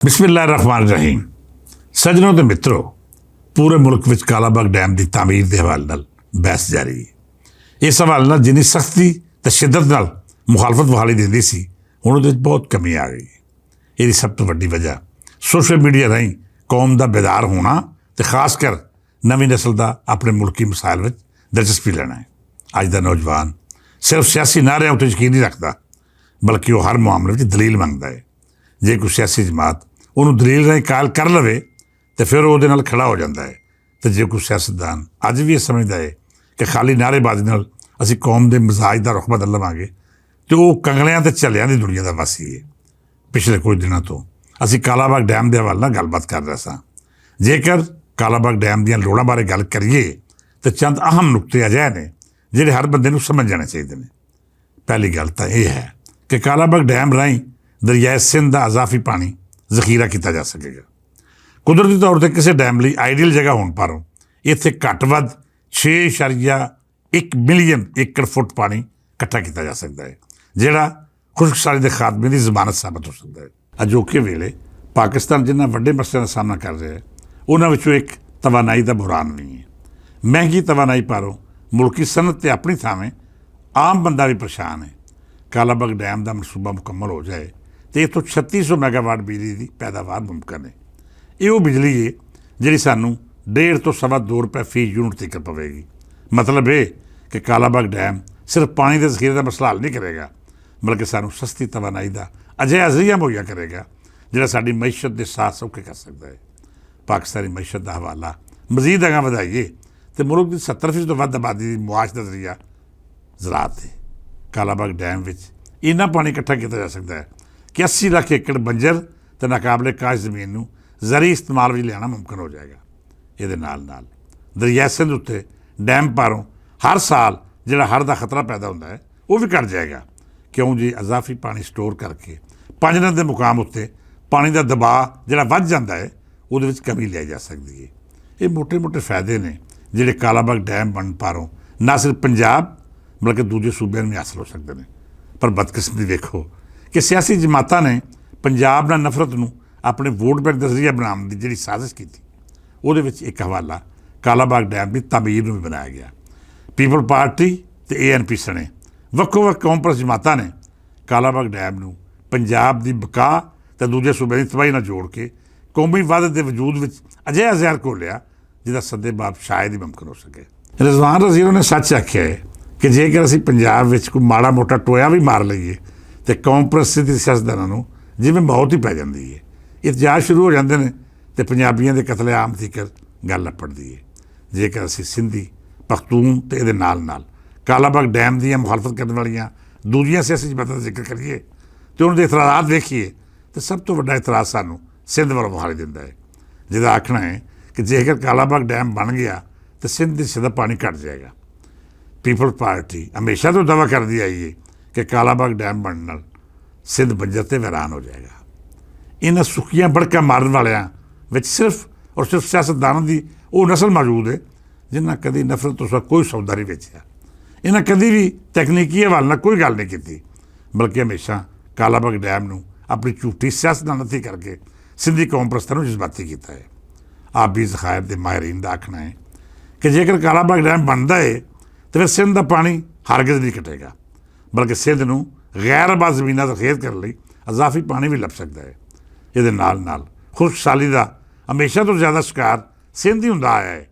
बिस्मिल्लाहिर्रहमानिर्रहीम। सज्जनों ते मित्रों, पूरे मुल्क में कालाबाग डैम की तामीर के हवाले नाल बहस जारी है। इस हवाले नाल जिन्नी सख्ती ते शिद्दत नाल मुखालफत बहाली देंदी सी, हुण उहदे विच बहुत कमी आ गई। इसकी सब तो वड्डी वजह सोशल मीडिया राहीं कौम का बेदार होना ते खासकर नवीं नस्ल का अपने मुल्की मसाइल में दिलचस्पी लेना है। अज का नौजवान सिर्फ सियासी नारिਆਂ उत्ते यकीन नहीं रखता, बल्कि वह हर मामले में दलील मंगता है। जे कोई सियासी जमात उन्होंने दलील राਹੀਂ कायल कर लवे तो फिर वो नाल खड़ा हो जाता है। तो जे कोई सियासतदान अज भी ये समझता है कि खाली नारेबाजी नाल असीं कौम के मिजाज का रुख बदल लवांगे, तो वो कंगलियां ते झल्लियां की दुनिया का वासी है। पिछले कुछ दिनों तो असीं कालाबाग डैम के हवाले नाल गलबात कर रहे सां। जेकर कालाबाग डैम दीयां लोड़ां बारे गल करिए तो चंद अहम नुकते अजिहे ने जिहड़े हर बंदे नूं समझ जाने चाहिए ने। पहली गल तो यह है कि कालाबाग डैम राहीं दरियाए सिंध का अजाफी पानी जखीरा किया जा सकेगा। कुदरती तौर पर किसी डैम लिए आइडियल जगह होने पर इत्थे घੱਟ ਵੱਧ 6.1 मिलियन एकड़ फुट पानी इकट्ठा किया जा सकता है, जिहड़ा खुशकसारी के खात्मे की जमानत साबित हो सकता है। अजोके वेले पाकिस्तान जिन्होंने वड्डे मसलिਆਂ का सामना कर रहा है, उन्हां विचों एक तवानाई का बुहरान नहीं है। महंगी तवानाई पारों मुल्की सनत ते अपनी थावें आम बंदा भी परेशान है। कालाबाग डैम का मनसूबा मुकम्मल हो जाए तो इतों 3600 मैगावाट बिजली की पैदावार मुमकिन है। ये बिजली है जी सानू 1.5 तो सवा 2 रुपए फी यूनिट तक पवेगी। मतलब ये कि कालाबाग डैम सिर्फ पानी के जखीरे का मसला हल नहीं करेगा, बल्कि सानू सस्ती तवानाई का अजिहा जरिया मुहैया करेगा जिहड़ा साडी मैशत के साथ सौखे कर सकता है। पाकिस्तानी मैशत का हवाला मजीद अगां वधाइए तो मुल्क की 70% तो वध आबादी की मुआश का जरिया ज़राअत है। कालाबाग डैम में इन्ना पानी इकट्ठा किया जा सकता है कि 80 लाख एकड़ बंजर तो नाकाबले काश जमीन नूं ज़री इस्तेमाल में लियाना मुमकिन हो जाएगा। ये नाल नाल दरिया सिंध उत्ते डैम पारों हर साल जिहड़ा हड़ का खतरा पैदा होता है वह भी घट जाएगा, क्यों जी अजाफी पानी स्टोर करके 5 दिन के मुकाम उत्ते पानी का दबाव जिहड़ा वध जाता है उहदे विच कमी लाई जा सकती है। ये मोटे मोटे फायदे ने जिहड़े कालाबाग डैम बन पारों ना सिर्फ पंजाब बल्कि दूजे सूबे में हासिल हो सकते हैं। पर बदकिस्मती देखो कि सियासी जमातां ने पंजाब नाल नफरत नूं अपने वोट बैंक का जरिया बनाने की जिहड़ी साजिश की उहदे विच एक हवाला कालाबाग डैम की तामीर नूं भी बनाया गया। पीपल पार्टी तो ANP सने वक्खो वक् कौमपरस्त जमातां ने कालाबाग डैम नूं पंजाब की बका तो दूजे सूबे की तबाही नाल जोड़ के कौमी वादत के वजूद विच अजिहा जहर घोलिया जिहदा सद्देबाब शायद ही मुमकिन हो सके। रिजवान रज़ीर ने सच आख्या है कि जेकर असीं पंजाब विच कोई माड़ा मोटा टोया भी मार लईए तो कौम परस्ती दी सियासतदानां नूं जिवें मौत ही पै जांदी है। इतजाज शुरू हो जाते हैं तो पंजाबियों के कतलेआम तੀਕਰ गल लपटदी है। जेकर असीं सिंधी पख्तून तो ये नाल नाल कालाबाग डैम दी मुखालफत करने वालियां दूजियां सियासी जमातां का जिक्र करिए तो उन्होंने इतराज़ात देखिए तो सब तो वड्डा इतराज़ सानूं सिंध वालों विखाई दिंदा है, जिहदा आखना है कि जेकर कालाबाग डैम बन गया तो सिंध दी सतह पानी घट जाएगा। पीपल्स पार्टी हमेशा तो दावा करती आई है कि कालाबाग डैम बनने नाल सिंध बंजर ते वैरान हो जाएगा। इन्हां सुखियां बड़का मारन वालियां विच सिर्फ और सिर्फ सियासतदानां दी वो नस्ल मौजूद है जिन्हां कदी नफरत तो उसका कोई सौदा नहीं वेचिया। इन्हां कदी भी तकनीकी हवाले नाल कोई गल नहीं की, बल्कि हमेशा कालाबाग डैम नूं अपनी झूठी सियासतदानती करके सिंधी कौम परस्तां नूं जज्बाती किया है। आबी ज़खायर के माहिरीन का आखना है कि जेकर कालाबाग डैम बनता है तो फिर सिंध का पानी हरगिज़ नहीं घटेगा, बल्कि सिंध नूं गैर आबाद जमीनों से खेत करने लई अजाफी पानी भी लभ सकता है। ये नाल नाल खुशकसाली का हमेशा तो ज़्यादा शिकार सिंध ही हुंदा आया है।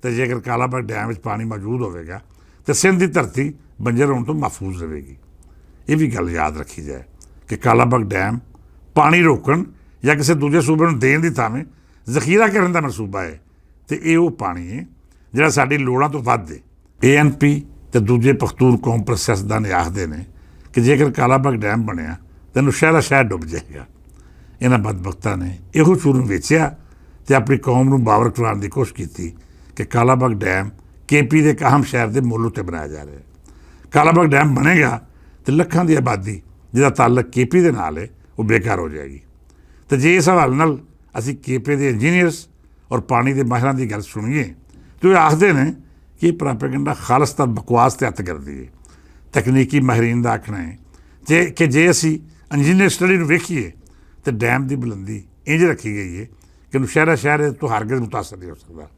तो जेकर कालाबाग डैम में पानी मौजूद होगा तो सिंध की धरती बंजर होने तो महफूज रहेगी। ये भी गल याद रखी जाए कि कालाबाग डैम पानी रोकण या किसी दूजे सूबे नूं देण दी थावें जखीरा करने का मनसूबा है। तो ये वो पानी है जिहड़ा साडी लोड़ां तो वध है। ANP तो दूजे पख्तून कौम परस्त सियासतदान आखदे ने कि जेकर कालाबाग डैम बनया तो नौशहरा शहर डुब जाएगा। इन्हां बदबख्तां ने इहो शुरू वेचिया तो अपनी कौम नूं बावर करवाउण दी कोशिश की कि कालाबाग डैम KP के एक अहम शहर के मुल उत्ते बनाया जा रहा है। कालाबाग डैम बनेगा तो लखां की आबादी जिहदा ताल्लुक KP के नाल है वो बेकार हो जाएगी। तो जे इस हवाले नाल असीं KP के इंजीनियर्स और पानी के माहिरां की गल सुनीए तो ये आखदे ने कि प्रोपेगेंडा खालसता बकवास ते हत्थ करदी है। तकनीकी माहिरीन का आखना है कि जे असीं इंजीनियर स्टडी नूं वेखीए तो डैम की बुलंदी ਇੰਜ ਰੱਖੀ ਗਈ ਹੈ ਕਿ ਨੌਸ਼ਹਿਰਾ ਸ਼ਹਿਰ ਇਹ ਤੋਂ ਹਰਗਿਜ਼ ਮੁਤਾਸਰ ਨਹੀਂ ਹੋ ਸਕਦਾ।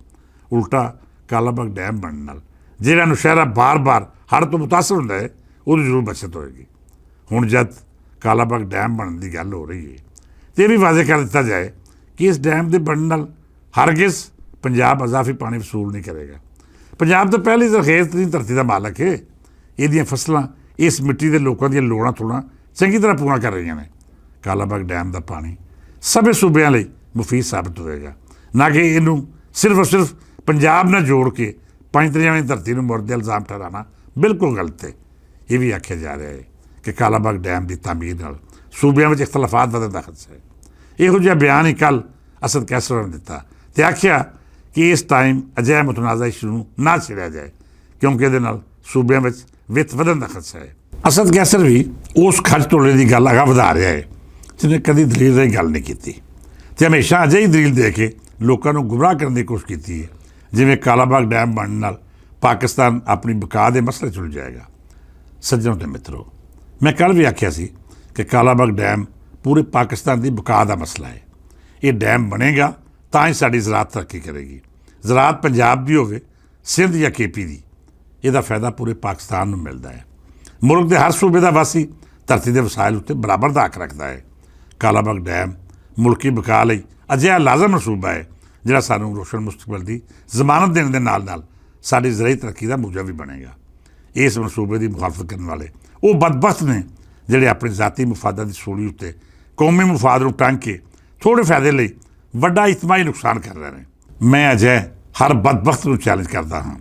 ਉਲਟਾ ਕਾਲਾਬਾਗ ਡੈਮ ਬਣਨ ਨਾਲ ਜਿਹੜਾ ਨੌਸ਼ਹਿਰਾ ਬਾਰ-ਬਾਰ ਹੜ੍ਹ ਤੋਂ ਮੁਤਾਸਰ ਹੁੰਦਾ ਹੈ ਉਹਦੀ ਜ਼ਰੂਰ ਬਚਤ ਹੋਏਗੀ। ਹੁਣ ਜਦ ਕਾਲਾਬਾਗ ਡੈਮ ਬਣਨ ਦੀ ਗੱਲ ਹੋ ਰਹੀ ਹੈ ਤੇ ਇਹ ਵੀ ਵਾਅਦੇ ਕਰ ਦਿੱਤਾ ਜਾਏ ਕਿ ਇਸ ਡੈਮ ਦੇ ਬਣਨ ਨਾਲ ਹਰਗਿਜ਼ ਪੰਜਾਬ ਅਜ਼ਾਫੀ ਪਾਣੀ ਵਸੂਲ ਨਹੀਂ ਕਰੇਗਾ। ਪੰਜਾਬ ਤਾਂ ਪਹਿਲੀ ਜ਼ਰਖੇਜ਼ਤਰੀਨ ਧਰਤੀ ਦਾ ਮਾਲਕ ਹੈ। ਇਹਦੀਆਂ ਫਸਲਾਂ ਇਸ ਮਿੱਟੀ ਦੇ ਲੋਕਾਂ ਦੀਆਂ ਲੋੜਾਂ ਥੋੜ੍ਹਾ ਚੰਗੀ ਤਰ੍ਹਾਂ ਪੂਰਾ ਕਰ ਰਹੀਆਂ ਨੇ। ਕਾਲਾਬਾਗ ਡੈਮ ਦਾ ਪਾਣੀ ਸਭੇ ਸੂਬਿਆਂ ਲਈ ਮੁਫੀਦ ਸਾਬਤ ਹੋਵੇਗਾ, ਨਾ ਕਿ ਇਹਨੂੰ ਸਿਰਫ ਔਰ ਸਿਰਫ ਪੰਜਾਬ ਨਾਲ ਜੋੜ ਕੇ ਪੰਜ ਦਰਿਆਵਾਂ ਦੀ ਧਰਤੀ ਨੂੰ ਮੁੜ ਦੇ ਇਲਜ਼ਾਮ ਠਹਿਰਾਉਣਾ ਬਿਲਕੁਲ ਗਲਤ ਹੈ। ਇਹ ਵੀ ਆਖਿਆ ਜਾ ਰਿਹਾ ਹੈ ਕਿ ਕਾਲਾਬਾਗ ਡੈਮ ਦੀ ਤਾਮੀਰ ਨਾਲ ਸੂਬਿਆਂ ਵਿੱਚ ਇਖਤਲਾਫਾਤ ਵਧਣ ਦਾ ਖਦਸ਼ਾ ਹੈ। ਇਹੋ ਜਿਹਾ ਬਿਆਨ ਹੀ ਕੱਲ੍ਹ ਅਸਦ ਕੈਸਰ ਨੇ ਦਿੱਤਾ ਅਤੇ ਆਖਿਆ ਕਿ ਇਸ ਟਾਈਮ ਅਜਿਹਾ ਮੁਤਨਾਜ਼ਾ ਇਸ਼ੂ ਨੂੰ ਨਾ ਛੇੜਿਆ ਜਾਏ ਕਿਉਂਕਿ ਇਹਦੇ ਨਾਲ ਸੂਬਿਆਂ ਵਿੱਚ ਵਿੱਤ ਵਧਣ ਦਾ ਖਦਸ਼ਾ ਹੈ। ਅਸਦ ਕੈਸਰ ਵੀ ਉਸ ਖੱਜ ਤੋਲੇ ਦੀ ਗੱਲ ਅਗਾਂਹ ਵਧਾ ਰਿਹਾ ਹੈ ਜਿਹਨੇ ਕਦੀ ਦਲੀਲ ਦੀ ਗੱਲ ਨਹੀਂ ਕੀਤੀ ਅਤੇ ਹਮੇਸ਼ਾ ਅਜਿਹੀ ਦਲੀਲ ਦੇ ਕੇ ਲੋਕਾਂ ਨੂੰ ਗੁੰਮਰਾਹ ਕਰਨ ਦੀ ਕੋਸ਼ਿਸ਼ ਕੀਤੀ ਹੈ ਜਿਵੇਂ ਕਾਲਾਬਾਗ ਡੈਮ ਬਣਨ ਨਾਲ ਪਾਕਿਸਤਾਨ ਆਪਣੀ ਬਕਾ ਦੇ ਮਸਲੇ 'ਚ ਉਲਝ ਜਾਏਗਾ। ਸੱਜਣੋ ਤੇ ਮਿੱਤਰੋ, ਮੈਂ ਕੱਲ੍ਹ ਵੀ ਆਖਿਆ ਸੀ ਕਿ ਕਾਲਾਬਾਗ ਡੈਮ ਪੂਰੇ ਪਾਕਿਸਤਾਨ ਦੀ ਬਕਾ ਦਾ ਮਸਲਾ ਹੈ। ਇਹ ਡੈਮ ਬਣੇਗਾ ਤਾਂ ਹੀ ਸਾਡੀ ਜ਼ਰਾਅਤ ਤਰੱਕੀ ਕਰੇਗੀ। ਜ਼ਰਾਅਤ ਪੰਜਾਬ ਦੀ ਹੋਵੇ, ਸਿੰਧ ਜਾਂ KP ਦੀ, ਇਹਦਾ ਫਾਇਦਾ ਪੂਰੇ ਪਾਕਿਸਤਾਨ ਨੂੰ ਮਿਲਦਾ ਹੈ। ਮੁਲਕ ਦੇ ਹਰ ਸੂਬੇ ਦਾ ਵਾਸੀ ਧਰਤੀ ਦੇ ਵਸਾਇਲ ਉੱਤੇ ਬਰਾਬਰ ਦਾ ਹੱਕ ਰੱਖਦਾ ਹੈ। ਕਾਲਾਬਾਗ ਡੈਮ ਮੁਲਕੀ ਬਕਾ ਲਈ ਅਜਿਹਾ ਲਾਜ਼ਮ ਮਨਸੂਬਾ ਹੈ ਜਿਹੜਾ ਸਾਨੂੰ ਰੋਸ਼ਨ ਮੁਸਤਕਬਲ ਦੀ ਜ਼ਮਾਨਤ ਦੇਣ ਦੇ ਨਾਲ ਨਾਲ ਸਾਡੀ ਜ਼ਰਾਈ ਤਰੱਕੀ ਦਾ ਮੂਜਾ ਵੀ ਬਣੇਗਾ। ਇਸ ਮਨਸੂਬੇ ਦੀ ਮੁਖਾਲਫਤ ਕਰਨ ਵਾਲੇ ਉਹ ਬਦਬਖਤ ਨੇ ਜਿਹੜੇ ਆਪਣੇ ਜ਼ਾਤੀ ਮੁਫਾਦਾਂ ਦੀ ਸੂਲੀ ਉੱਤੇ ਕੌਮੀ ਮੁਫਾਦ ਨੂੰ ਟੰਗ ਕੇ ਥੋੜ੍ਹੇ ਫਾਇਦੇ ਲਈ ਵੱਡਾ ਇਜਤਮਾਹੀ ਨੁਕਸਾਨ ਕਰ ਰਹੇ ਨੇ। ਮੈਂ ਅਜੇ ਹਰ ਬਦਬਖਤ ਨੂੰ ਚੈਲੰਜ ਕਰਦਾ ਹਾਂ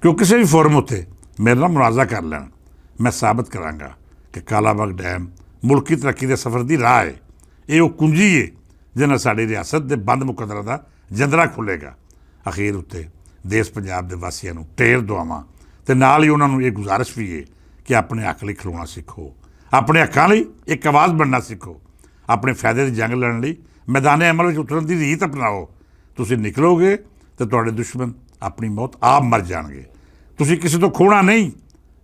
ਕਿ ਉਹ ਕਿਸੇ ਵੀ ਫੋਰਮ ਉੱਤੇ ਮੇਰੇ ਨਾਲ ਮੁਨਾਜ਼ਾ ਕਰ ਲੈਣ। ਮੈਂ ਸਾਬਤ ਕਰਾਂਗਾ ਕਿ ਕਾਲਾਬਾਗ ਡੈਮ ਮੁਲਕੀ ਤਰੱਕੀ ਦੇ ਸਫ਼ਰ ਦੀ ਰਾਹ ਹੈ। ਇਹ ਉਹ ਕੁੰਜੀ ਹੈ ਜਿਹਦੇ ਨਾਲ ਸਾਡੀ ਰਿਆਸਤ ਦੇ ਬੰਦ ਮੁਕੱਦਰਾਂ ਦਾ ਜੰਦਰਾ ਖੁੱਲ੍ਹੇਗਾ। ਅਖੀਰ ਉੱਤੇ ਦੇਸ਼ ਪੰਜਾਬ ਦੇ ਵਾਸੀਆਂ ਨੂੰ ਢੇਰ ਦੁਆਵਾਂ ਅਤੇ ਨਾਲ ਹੀ ਉਹਨਾਂ ਨੂੰ ਇਹ ਗੁਜ਼ਾਰਿਸ਼ ਵੀ ਹੈ ਕਿ ਆਪਣੇ ਹੱਕ ਲਈ ਖਲੋਣਾ ਸਿੱਖੋ, ਆਪਣੇ ਹੱਕਾਂ ਲਈ ਇੱਕ ਆਵਾਜ਼ ਬਣਨਾ ਸਿੱਖੋ, ਆਪਣੇ ਫਾਇਦੇ ਦੀ ਜੰਗ ਲੜਨ ਲਈ ਮੈਦਾਨੇ ਅਮਲ ਵਿੱਚ ਉਤਰਨ ਦੀ ਰੀਤ ਅਪਣਾਓ। ਤੁਸੀਂ ਨਿਕਲੋਗੇ ਅਤੇ ਤੁਹਾਡੇ ਦੁਸ਼ਮਣ ਆਪਣੀ ਮੌਤ ਆਪ ਮਰ ਜਾਣਗੇ। ਤੁਸੀਂ ਕਿਸੇ ਤੋਂ ਖੋਣਾ ਨਹੀਂ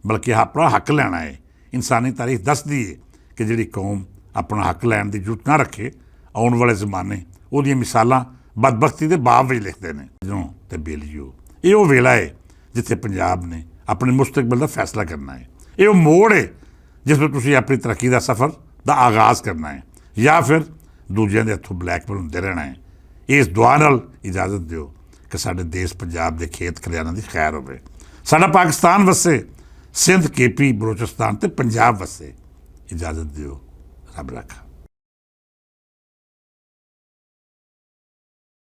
ਬਲਕਿ ਆਪਣਾ ਹੱਕ ਲੈਣਾ ਹੈ। ਇਨਸਾਨੀ ਤਾਰੀਖ ਦੱਸਦੀ ਹੈ ਕਿ ਜਿਹੜੀ ਕੌਮ ਆਪਣਾ ਹੱਕ ਲੈਣ ਦੀ ਜ਼ਰੂਰਤ ਨਾ ਰੱਖੇ, ਆਉਣ ਵਾਲੇ ਜ਼ਮਾਨੇ ਉਹਦੀਆਂ ਮਿਸਾਲਾਂ ਬਦਬਖਤੀ ਦੇ ਬਾਬ ਵਿੱਚ ਲਿਖਦੇ ਨੇ। ਜਦੋਂ ਤੇ ਬੇਲੀਓ, ਇਹ ਉਹ ਵੇਲਾ ਹੈ ਜਿੱਥੇ ਪੰਜਾਬ ਨੇ ਆਪਣੇ ਮੁਸਤਕਬਲ ਦਾ ਫੈਸਲਾ ਕਰਨਾ ਹੈ। ਇਹ ਉਹ ਮੋੜ ਹੈ ਜਿਸ ਵਿੱਚ ਤੁਸੀਂ ਆਪਣੀ ਤਰੱਕੀ ਦਾ ਸਫ਼ਰ ਦਾ ਆਗਾਜ਼ ਕਰਨਾ ਹੈ ਜਾਂ ਫਿਰ ਦੂਜਿਆਂ ਦੇ ਹੱਥੋਂ ਬਲੈਕਮੇਲ ਹੁੰਦੇ ਰਹਿਣਾ ਹੈ। ਇਸ ਦੁਆ ਨਾਲ ਇਜਾਜ਼ਤ ਦਿਓ ਕਿ ਸਾਡੇ ਦੇਸ਼ ਪੰਜਾਬ ਦੇ ਖੇਤ ਖਲਿਆਣਾਂ ਦੀ ਖੈਰ ਹੋਵੇ, ਸਾਡਾ ਪਾਕਿਸਤਾਨ ਵਸੇ, ਸਿੰਧ KP ਬਲੋਚਿਸਤਾਨ ਅਤੇ ਪੰਜਾਬ ਵਸੇ। ਇਜਾਜ਼ਤ ਦਿਓ, ਰੱਬ ਰੱਖਾ।